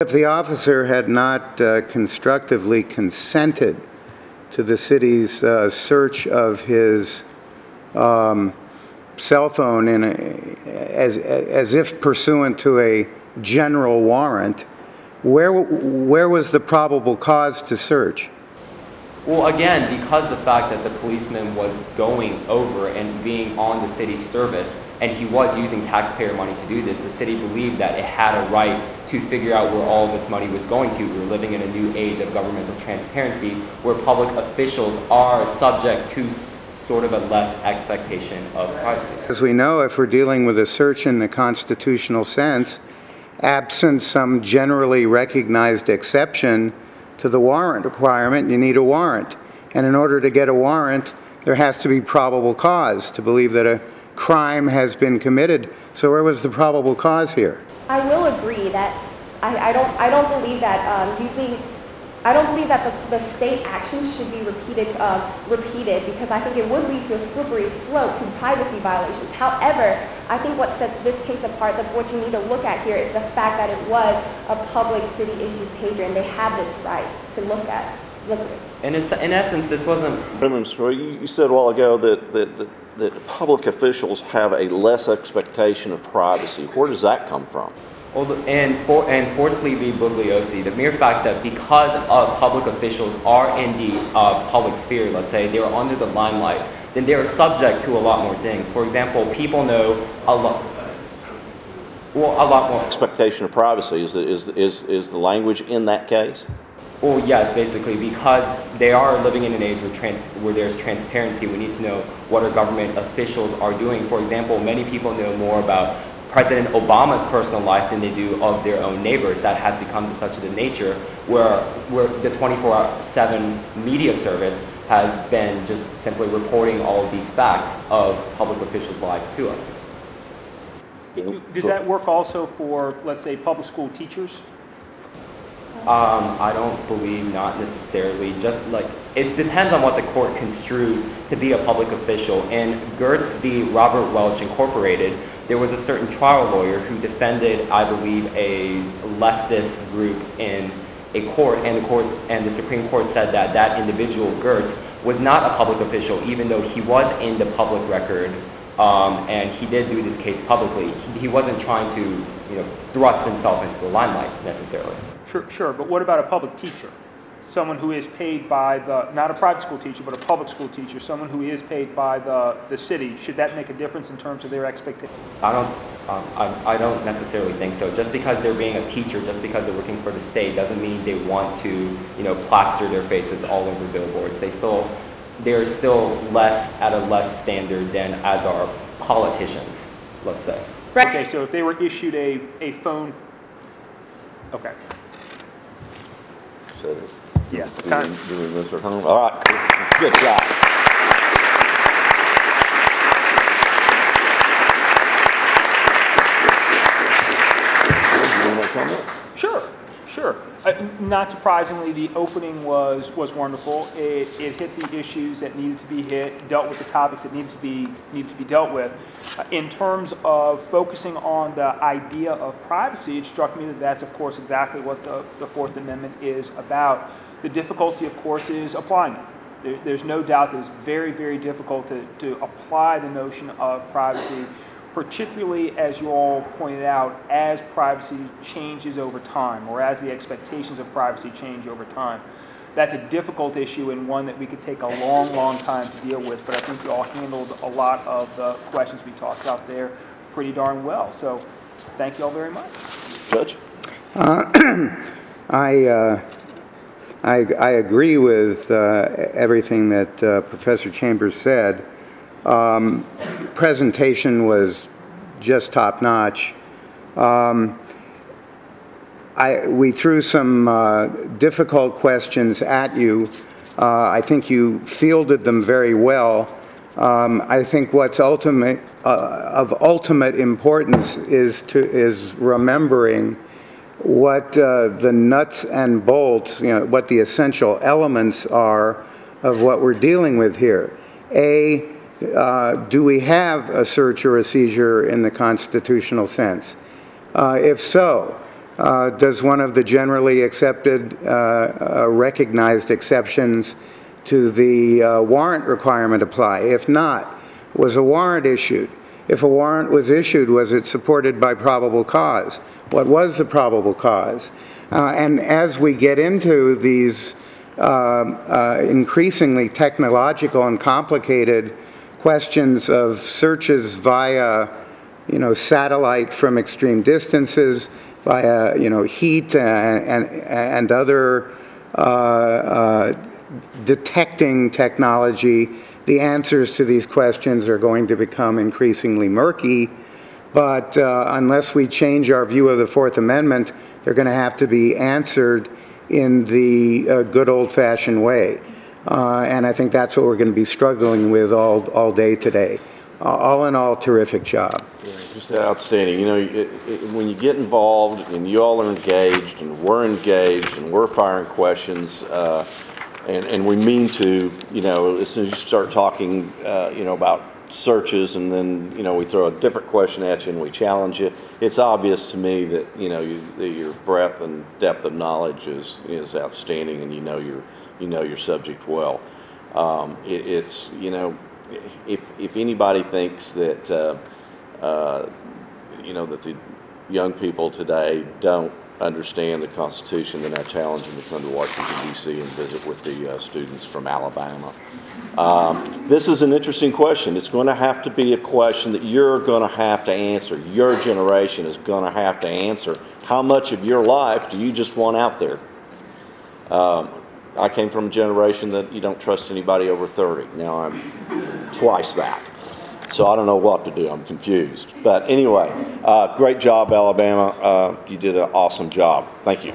If the officer had not constructively consented to the city's search of his cell phone as if pursuant to a general warrant, where was the probable cause to search? Well, again, because the fact that the policeman was going over and being on the city's service, and he was using taxpayer money to do this, the city believed that it had a right to figure out where all of its money was going to. We're living in a new age of governmental transparency where public officials are subject to sort of a less expectation of privacy. As we know, if we're dealing with a search in the constitutional sense, absent some generally recognized exception to the warrant requirement, you need a warrant. And in order to get a warrant, there has to be probable cause to believe that a crime has been committed. So where was the probable cause here? I will agree that I don't believe that I don't believe that the state actions should be repeated because I think it would lead to a slippery slope to privacy violations. However, I think what sets this case apart, what you need to look at here, is the fact that it was a public city-issued pager, and they have this right to look at it. And in essence, this wasn't... You said a while ago that public officials have a less expectation of privacy. Where does that come from? Well, and Forsley v. Bugliosi, the mere fact that because public officials are in the public sphere, let's say, they're under the limelight, then they're subject to a lot more things. For example, people know a lot more. Expectation of privacy is the language in that case? Well, yes, basically, because they are living in an age where there's transparency. We need to know what our government officials are doing. For example, many people know more about President Obama's personal life than they do of their own neighbors. That has become to such a nature where the 24/7 media service has been just simply reporting all of these facts of public officials' lives to us. Does that work also for, let's say, public school teachers? I don't believe not necessarily. Just like, it depends on what the court construes to be a public official. In Gertz v. Robert Welch Incorporated, there was a certain trial lawyer who defended, I believe, a leftist group in a court, and the Supreme Court said that that individual, Gertz, was not a public official, even though he was in the public record, and he did do this case publicly. He wasn't trying to, thrust himself into the limelight necessarily. Sure, but what about a public teacher? Someone who is paid by not a private school teacher, but a public school teacher, someone who is paid by the city. Should that make a difference in terms of their expectations? I don't necessarily think so. Just because they're being a teacher, just because they're working for the state, doesn't mean they want to, plaster their faces all over billboards. They're still at a less standard than as our politicians, let's say. Right. Okay, so if they were issued a phone, okay. So, yeah. Doing this at home. All right, good job. Sure. Not surprisingly, the opening was wonderful. It hit the issues that needed to be hit, dealt with the topics that needed to be dealt with. In terms of focusing on the idea of privacy, it struck me that that's, of course, exactly what the Fourth Amendment is about. The difficulty, of course, is applying it. There's no doubt that it's very, very difficult to apply the notion of privacy, particularly, as you all pointed out, as privacy changes over time, or as the expectations of privacy change over time. That's a difficult issue and one that we could take a long, long time to deal with, but I think you all handled a lot of the questions we talked about there pretty darn well. So thank you all very much. Judge? I agree with everything that Professor Chambers said. Presentation was just top-notch. We threw some difficult questions at you. I think you fielded them very well. I think what's of ultimate importance is remembering what the nuts and bolts, what the essential elements are of what we're dealing with here. Do we have a search or a seizure in the constitutional sense? If so, does one of the generally accepted, recognized exceptions to the warrant requirement apply? If not, was a warrant issued? If a warrant was issued, was it supported by probable cause? What was the probable cause? And as we get into these increasingly technological and complicated questions of searches via, satellite from extreme distances, via, heat and other detecting technology, the answers to these questions are going to become increasingly murky. But unless we change our view of the Fourth Amendment, they're going to have to be answered in the good old-fashioned way. And I think that's what we're going to be struggling with all day today. All in all, terrific job. Yeah, just outstanding. When you get involved and you all are engaged and we're firing questions, and we mean to, as soon as you start talking, about searches, and then, we throw a different question at you and we challenge you, it's obvious to me that, your breadth and depth of knowledge is outstanding, and you know your subject well. If anybody thinks that, that the young people today don't understand the Constitution, then I challenge them to come to Washington, D.C. and visit with the students from Alabama. This is an interesting question. It's going to have to be a question that you're going to have to answer. Your generation is going to have to answer. How much of your life do you just want out there? I came from a generation that you don't trust anybody over 30. Now I'm twice that. So I don't know what to do. I'm confused. But anyway, great job, Alabama. You did an awesome job. Thank you.